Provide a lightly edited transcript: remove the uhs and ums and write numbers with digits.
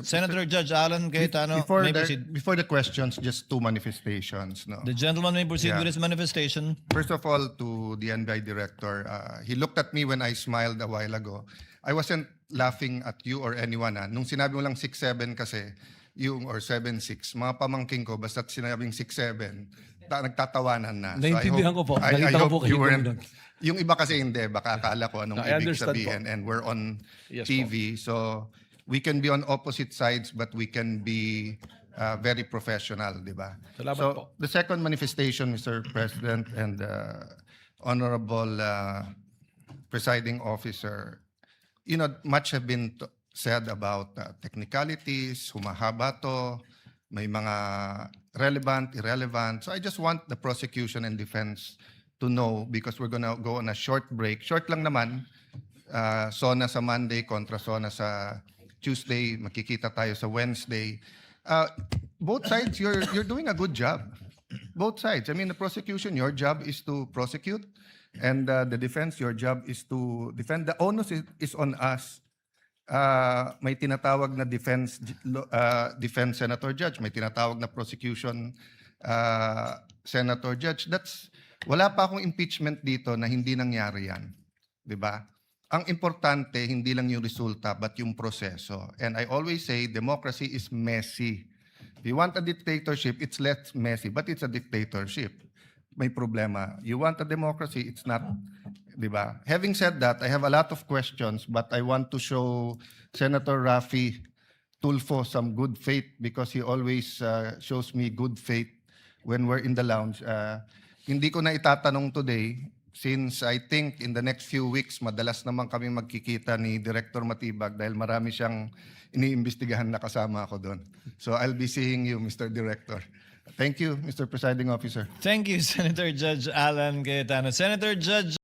Senator Judge Alan Cayetano may proceed. Before the questions, just two manifestations. No? The gentleman may proceed Yeah. with his manifestation. First of all, to the NBI director, he looked at me when I smiled a while ago. I wasn't laughing at you or anyone. Nung sinabi mo lang 6'7" kasi, yung or 7'6", mga pamangking ko, basta't sinabing 6'7", nagtatawanan na. Naintindihan ko po. I Nakita ko hope po you kayo weren't, doon. yung iba kasi hindi, baka akala ko anong I ibig understand sabihin. po. And we're on Yes TV, so we can be on opposite sides, but we can be very professional, di ba? Salamat So, po. the second manifestation, Mr. President and Honorable Presiding Officer, you know, much have been said about technicalities, humahaba to, may mga relevant, irrelevant. So I just want the prosecution and defense to know, because we're gonna go on a short break. Short lang naman, SONA sa Monday kontra SONA sa Tuesday, makikita tayo sa Wednesday. Both sides, you're doing a good job. Both sides. I mean, the prosecution, your job is to prosecute, and the defense, your job is to defend. The onus is on us. May tinatawag na defense senator judge, may tinatawag na prosecution senator judge. Wala pa akong impeachment dito na hindi nangyari yan. 'Di ba? Ang importante, hindi lang yung resulta, but yung proseso. And I always say, democracy is messy. If you want a dictatorship, it's less messy, but it's a dictatorship. May problema. You want a democracy, it's not, di ba? Having said that, I have a lot of questions, but I want to show Senator Raffy Tulfo some good faith, because he always shows me good faith when we're in the lounge. Hindi ko na itatanong today, since I think in the next few weeks, madalas naman kami magkikita ni Director Matibag dahil marami siyang iniimbestigahan na kasama ako doon. So I'll be seeing you, Mr. Director. Thank you, Mr. Presiding Officer. Thank you, Senator Judge Alan Cayetano. Senator Judge